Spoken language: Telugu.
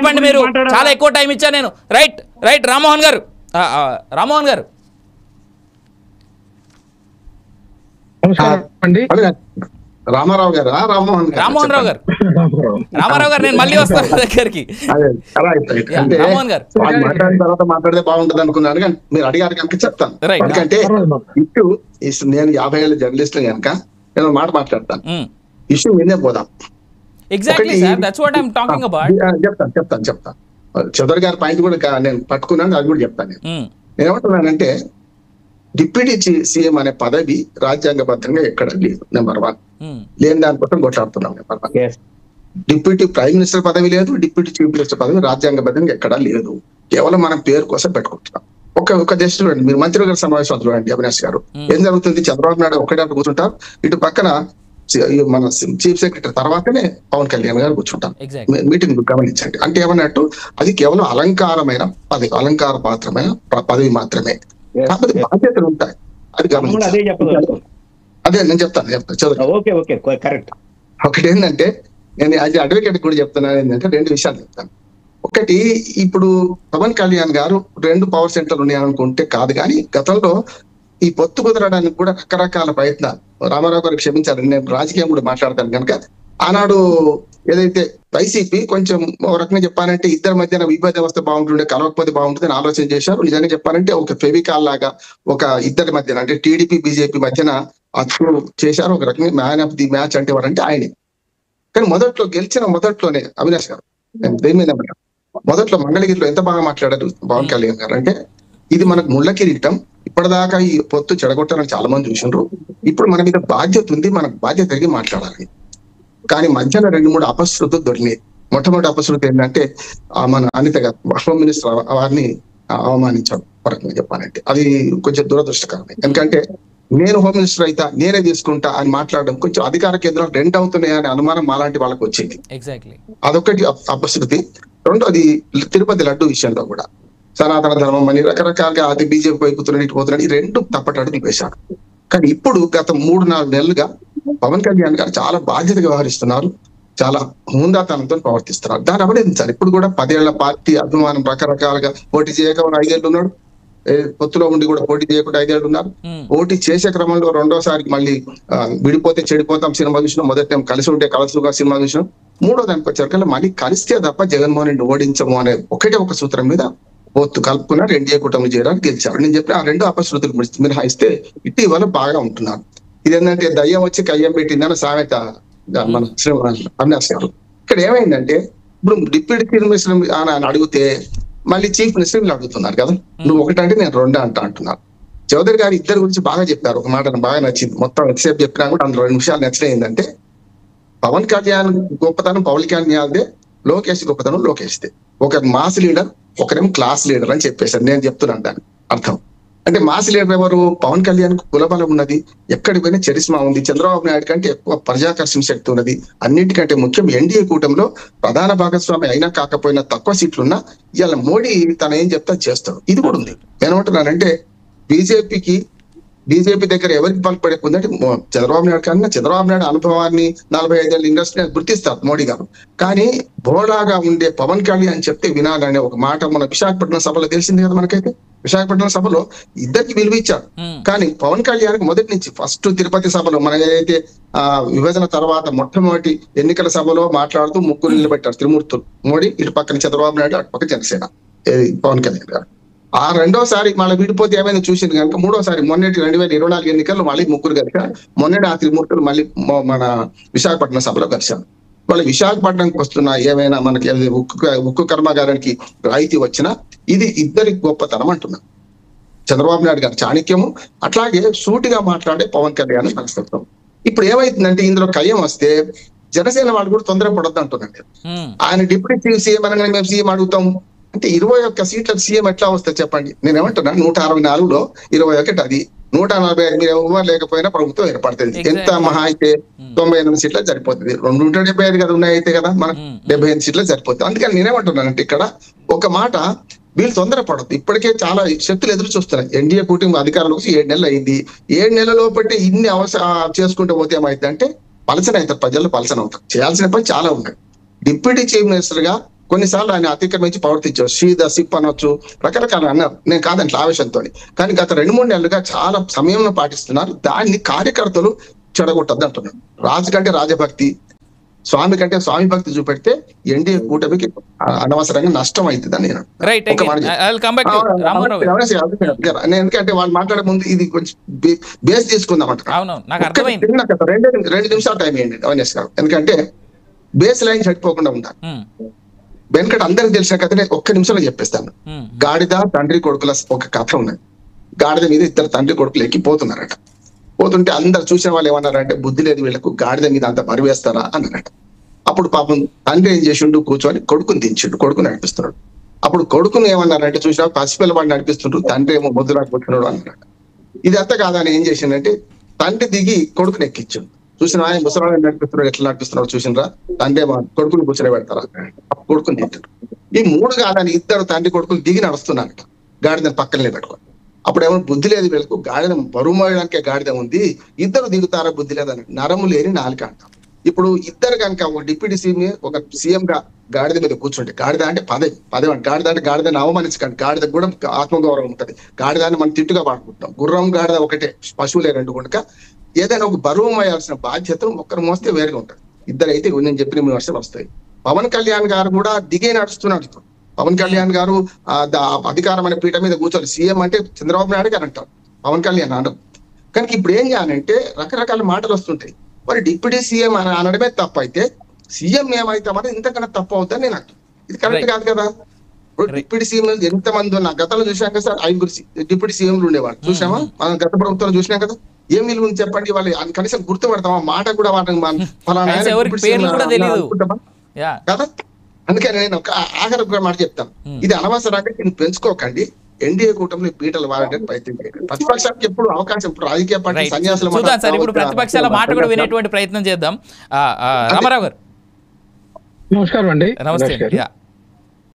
చెప్పండి మీరు, చాలా ఎక్కువ టైం ఇచ్చాను నేను. రైట్ రైట్ రామ్మోహన్ గారు, రామ్మోహన్ గారు. రామారావు గారు, రామ్మోహన్ రావు గారు, రామారావు గారు నేను మళ్ళీ వస్తాను దగ్గరికి. రామ్మోహన్ గారు మాట్లాడిన తర్వాత మాట్లాడితే బాగుంటది అనుకున్నాను, కానీ మీరు అడిగారు కనుక చెప్తాను. ఎందుకంటే ఇష్యూ నేను 50 ఏళ్ళ జర్నలిస్ట్ కనుక నేను మాట మాట్లాడతాను. ఇష్యూ మీదే పోదాం. చెప్తాను. చౌదరి గారి పాయింట్ కూడా నేను పట్టుకున్నాను, అది కూడా చెప్తాను. నేను ఏమంటున్నానంటే డిప్యూటీ సీఎం అనే పదవి రాజ్యాంగబద్ధంగా ఎక్కడ లేదు. నెంబర్ 1 లేని దానికోసం కొట్లాడుతున్నాం. నెంబర్ 1 డిప్యూటీ ప్రైమ్ మినిస్టర్ పదవి లేదు, డిప్యూటీ చీఫ్ మినిస్టర్ పదవి రాజ్యాంగబద్ధంగా ఎక్కడా లేదు. కేవలం మనం పేరు కోసం పెట్టుకుంటున్నాం. ఒక దేశం చూడండి, మీరు మంత్రి గారి సమావేశం చూడండి అవినాష్ గారు, ఏం జరుగుతుంది? చంద్రబాబు నాయుడు ఒకటే కూర్చుంటారు, ఇటు పక్కన మన చీఫ్ సెక్రటరీ తర్వాతనే పవన్ కళ్యాణ్ గారు కూర్చుంటారు. మీటింగ్ గమనించండి. అంటే ఏమన్నట్టు అది కేవలం అలంకారమైన పదవి, అలంకార పాత్రమైన పదవి మాత్రమే. కాకపోతే బాధ్యతలు ఉంటాయి, అది గమనించాలి. అదే నేను చెప్తాను. ఒకటి ఏంటంటే, నేను యాజ్ అడ్వకేట్ కూడా చెప్తున్నాను ఏంటంటే 2 విషయాలు చెప్తాను. ఒకటి, ఇప్పుడు పవన్ కళ్యాణ్ గారు 2 పవర్ సెంటర్లు ఉన్నాయనుకుంటే కాదు, కానీ గతంలో ఈ పొత్తు కుదరడానికి కూడా రకరకాల ప్రయత్నాలు. రామారావు గారు క్షమించారు, నేను రాజకీయం కూడా మాట్లాడతాను కనుక, ఆనాడు ఏదైతే వైసీపీ కొంచెం ఒక రకంగా చెప్పాలంటే ఇద్దరి మధ్యన విభేద వ్యవస్థ బాగుంటుండే, కలవకపోతే బాగుంటుంది అని ఆలోచన చేశారు. నిజంగా చెప్పాలంటే ఒక ఫెవికాల్ లాగా ఒక ఇద్దరి మధ్యన, అంటే టీడీపీ బీజేపీ మధ్యన అచ్చు చేశారు. ఒక రకంగా మ్యాన్ ఆఫ్ ది మ్యాచ్ అంటే ఎవరంటే ఆయనే. కానీ మొదట్లోనే అవినాష్ గారు, మొదట్లో మంగళగిరిలో ఎంత బాగా మాట్లాడారు పవన్ కళ్యాణ్ గారు అంటే, ఇది మనకు ముళ్ళ కిరీటం, ఇప్పటిదాకా ఈ పొత్తు చెడగొట్టాలని చాలా మంది చూసినారు, ఇప్పుడు మన మీద బాధ్యత ఉంది, మనకు బాధ్యత తిరిగి మాట్లాడాలి. కానీ మధ్యన 2-3 అపశృతులు దొరికినాయి. మొట్టమొదటి అపశృతి ఏంటంటే మన అనిత గారు హోమ్ మినిస్టర్ వారిని అవమానించాడు. పరంగా చెప్పాలంటే అది కొంచెం దురదృష్టకరమే. ఎందుకంటే నేను హోమ్ మినిస్టర్ అయితే నేనే తీసుకుంటా అని మాట్లాడడం కొంచెం అధికార కేంద్రాలు 2 అవుతున్నాయి అనే అనుమానం మాలాంటి వాళ్ళకి వచ్చింది. అదొకటి అపశృతి. రెండోది తిరుపతి లడ్డు విషయంలో కూడా సనాతన ధర్మం అని రకరకాలుగా అది బీజేపీ వైపుతున్నాడు, ఇటు పోతున్నాడు, ఈ 2 తప్పటడుగులు వేశాడు. కానీ ఇప్పుడు గత 3-4 నెలలుగా పవన్ కళ్యాణ్ గారు చాలా బాధ్యతగా వ్యవహరిస్తున్నారు, చాలా హుందాతనంతో ప్రవర్తిస్తున్నారు. దాన్ని అభినందించాలి. ఇప్పుడు కూడా 10 ఏళ్ల పార్టీ అభిమానం, రకరకాలుగా పోటీ చేయక 5 ఏళ్ళు ఉన్నాడు, పొత్తులో ఉండి కూడా పోటీ చేయకుండా 5 ఏళ్ళు ఉన్నారు. పోటీ చేసే క్రమంలో రెండోసారి మళ్ళీ విడిపోతే చెడిపోతాం సినిమా చూసినాం, మొదటి కలిసి ఉంటే కలసుగా సినిమా చూసినాం, మూడో దానికి వచ్చేసరికి మళ్ళీ కలిస్తే తప్ప జగన్మోహన్ రెడ్డి ఓడించము అనే ఒక సూత్రం మీద పొత్తు కలుపుకున్నారు, ఎన్డీఏ కూటమి చేయడానికి గెలిచారు. నేను చెప్పిన ఆ 2 అపశృతులు మినహాయిస్తే ఇటీవల బాగా ఉంటున్నారు. ఇదేంటంటే దయ్యం వచ్చి కయ్యం పెట్టిందని సామెత మన అవినాష్ గారు. ఇక్కడ ఏమైందంటే, ఇప్పుడు డిప్యూటీ చీఫ్ మినిస్టర్ అని అడిగితే మళ్ళీ చీఫ్ మినిస్టర్ అడుగుతున్నారు కదా, నువ్వు ఒకటంటే నేను 2 అంటున్నారు. చౌదరి గారు ఇద్దరి గురించి బాగా చెప్పారు. ఒక మాట బాగా నచ్చింది, మొత్తం ఎంతసేపు చెప్పినా కూడా అందులో 2 నిమిషాలు నచ్చినాయి. ఏంటంటే పవన్ కళ్యాణ్ గొప్పతనం పవన్ కళ్యాణ్దే, లోకేష్ గొప్పతనం లోకేష్దే. ఒక మాస్ లీడర్, ఒకరేమో క్లాస్ లీడర్ అని చెప్పేశారు. నేను చెప్తున్నాను దాని అర్థం. అంటే మాస్ లీడర్ ఎవరు? పవన్ కళ్యాణ్ కు కులబలం ఉన్నది, ఎక్కడికి పోయినా చరిస్మా ఉంది, చంద్రబాబు నాయుడు కంటే ఎక్కువ ప్రజాకర్షణ శక్తి ఉన్నది. అన్నిటికంటే ముఖ్యం ఎన్డీఏ కూటమిలో ప్రధాన భాగస్వామి అయినా కాకపోయినా తక్కువ సీట్లున్నా ఇవాళ మోడీ తను ఏం చెప్తా చేస్తాడు. ఇది కూడా ఉంది. నేనేమంటున్నానంటే బీజేపీ దగ్గర ఎవరికి పలుకుపడేకుందంటే చంద్రబాబు నాయుడు కన్నా చంద్రబాబు నాయుడు అనుభవాన్ని 45 ఏళ్ళ ఇండస్ట్రీని గుర్తిస్తారు మోడీ గారు. కానీ బోడాగా ఉండే పవన్ కళ్యాణ్ చెప్తే వినాలనే ఒక మాట మన విశాఖపట్నం సభలో తెలిసింది కదా మనకైతే. విశాఖపట్నం సభలో ఇద్దరికి విలువ ఇచ్చారు. కానీ పవన్ కళ్యాణ్ మొదటి నుంచి ఫస్ట్ తిరుపతి సభలో మన ఏదైతే విభజన తర్వాత మొట్టమొదటి ఎన్నికల సభలో మాట్లాడుతూ 3 నిలబెట్టారు త్రిమూర్తులు. మోడీ, ఇటు పక్కన చంద్రబాబు నాయుడు, అటు పక్క జనసేన పవన్ కళ్యాణ్ గారు. ఆ రెండోసారి మళ్ళీ విడిపోతే ఏమైనా చూసింది కనుక మూడోసారి మొన్నటి 2024 ఎన్నికల్లో మళ్ళీ 3 కలిశారు. మొన్నటి ఆ త్రిమూర్తులు మళ్ళీ మన విశాఖపట్నం సభలో కలిశారు. వాళ్ళు విశాఖపట్నంకి వస్తున్నా ఏమైనా మనకి ఉక్కు కర్మాగారానికి రాయితీ వచ్చినా ఇది ఇద్దరి గొప్పతనం అంటున్నారు. చంద్రబాబు నాయుడు గారు చాణక్యము, అట్లాగే సూటిగా మాట్లాడే పవన్ కళ్యాణ్ మనస్తత్వం. ఇప్పుడు ఏమైతుందంటే ఇందులో కయ్యం వస్తే జనసేన వాళ్ళు కూడా తొందరపడద్దు అంటున్నాడు. ఆయన డిప్యూటీ సీఎం అనగానే మేము సీఎం అడుగుతాం అంటే 21 సీట్లకు సీఎం ఎట్లా వస్తుంది చెప్పండి. నేను ఏమంటున్నా 164లో 21 అది 145 మీరు ఎవరు లేకపోయినా ప్రభుత్వం ఏర్పడుతుంది. ఎంత మహా అయితే 98 సీట్లకు సరిపోతుంది. 275 కదా ఉన్నాయి అయితే కదా మనకు 75 సీట్లకు సరిపోతుంది. అందుకని నేనేమంటున్నానంటే ఇక్కడ ఒక మాట, వీళ్ళు తొందరపడద్దు. ఇప్పటికే చాలా శక్తులు ఎదురు చూస్తున్నాయి. ఎన్డీఏ కూటమి అధికారంలో 7 నెలలు అయింది. 7 నెలల లోపట్టే ఇన్ని చేసుకుంటూ పోతే ఏమైంది అంటే పలసన అవుతారు, ప్రజలు పలసన అవుతారు. చేయాల్సిన పని చాలా ఉన్నాయి. డిప్యూటీ చీఫ్ మినిస్టర్ గా కొన్నిసార్లు ఆయన అతిక్రమించి ప్రవర్తించారు. షీద సిప్ అనొచ్చు, రకరకాల అన్నారు. నేను కాదంటే ఆవేశంతో. కానీ గత 2-3 నెలలుగా చాలా సమయంలో పాటిస్తున్నారు. దాన్ని కార్యకర్తలు చెడగొట్టద్దు అంటున్నారు. రాజు కంటే రాజభక్తి, స్వామి కంటే స్వామి భక్తి చూపెడితే ఎన్డీఏ కూటమికి అనవసరంగా నష్టం అవుతుందని నేను ఎందుకంటే వాళ్ళు మాట్లాడే ముందు ఇది కొంచెం బేస్ తీసుకుందాం అంటారు. 2 నిమిషాలు టైం ఇవ్వండి అవినాష్ గారు. ఎందుకంటే బేస్ లైన్ చెడిపోకుండా ఉండాలి. వెనకటి అందరికి తెలిసిన కథనే 1 నిమిషంలో చెప్పేస్తాను. గాడిద తండ్రి కొడుకుల ఒక కథ ఉన్నది. గాడిద మీద 2 తండ్రి కొడుకులు ఎక్కిపోతున్నారట. పోతుంటే అందరు చూసిన వాళ్ళు ఏమన్నారంటే, బుద్ధి లేదు వీళ్ళకు, గాడిద మీద అంత బరువేస్తారా అన్నారట. అప్పుడు పాపం తండ్రి ఏం చేసిండు, కూర్చొని కొడుకుని దించిండు, కొడుకుని నడిపిస్తున్నాడు. అప్పుడు కొడుకుని ఏమన్నారంటే, చూసినా పసిపిల్లవాడిని నడిపిస్తుండ్రు, తండ్రి ఏమో ముద్దులాడుకుంటున్నాడు అన్నారట. ఇది అంత కాదని ఏం చేసిండంటే, తండ్రి దిగి కొడుకుని ఎక్కించిండు. చూసిన ఆయన ముసలాన్ని నడిపిస్తున్నాడు, ఎట్లా నడిపిస్తున్నాడు చూసినరా, తండ్రి ఏమో కొడుకుని కూర్చొని పెడతారా, కొడుకుని తింటారు. ఈ 3 కాదని 2 తండ్రి కొడుకులు దిగి నడుస్తున్నారట గాడిదని పక్కనే పెట్టుకొని. అప్పుడు ఏమో బుద్ధి లేదు వీళ్ళకు, గాడిద బరువు మోయడానికే గాడిద ఉంది, 2 దిగుతారా బుద్ధి లేదని. నరము లేని నాలుక అంటాం. ఇప్పుడు 2 కనుక ఒక డిప్యూటీ సీఎం ఒక సీఎం గా గాడిద మీద కూర్చుంటే, గాడిద అంటే పదవి అంటే గాడిద అంటే గాడిదని అవమానించకండి. గాడిద కూడా ఆత్మగౌరవం ఉంటుంది. గాడిదాన్ని మనం తిట్టుగా వాడుకుంటాం. గుర్రం గాడిద ఒకటే, పశువులే 2 కనుక ఏదైనా ఒక బరువు మోయాల్సిన బాధ్యత ఒకరు మోస్తే వేరుగా ఉంటుంది. 2 అయితే నేను చెప్పిన విమర్శలు వస్తాయి. పవన్ కళ్యాణ్ గారు కూడా దిగే నడుస్తున్నాడు. ఇప్పుడు పవన్ కళ్యాణ్ గారు అధికారం అనే పీఠ మీద కూర్చొని, సీఎం అంటే చంద్రబాబు నాయుడు గారు అంటారు, పవన్ కళ్యాణ్ అనరు. కనుక ఇప్పుడు ఏం చేయాలంటే రకరకాల మాటలు వస్తుంటాయి. మరి డిప్యూటీ సీఎం అని అనడమే తప్పు అయితే సీఎం ఏమైతామని ఇంతకన్నా తప్పు అవుతుంది నేను అంటాను. ఇది కరెక్ట్ కాదు కదా. ఇప్పుడు డిప్యూటీ సీఎం ఎంతమంది ఉన్నా గతంలో చూసాం కదా సార్, 5 డిప్యూటీ సీఎంలు ఉండేవాళ్ళు చూసామా, మనం గత ప్రభుత్వంలో చూసినాం కదా. ఏం విలువ చెప్పండి, వాళ్ళు కనీసం గుర్తుపడతామా, మాట కూడా కదా. అందుకని నేను ఒక ఆఖరి మాట చెప్తాను, ఇది అనవసరంగా నేను పెంచుకోకండి. ఎన్డీఏ కూటమిలో పీటలు వాడడానికి ప్రయత్నం చేయండి. ప్రతిపక్షానికి ఎప్పుడు అవకాశం, ఇప్పుడు రాజకీయ పార్టీ సన్యాసులు చూద్దాం సార్. ఇప్పుడు ప్రతిపక్షాల మాట కూడా వినేటువంటి ప్రయత్నం చేద్దాం. రామారావు గారు నమస్కారం అండి. నమస్తే.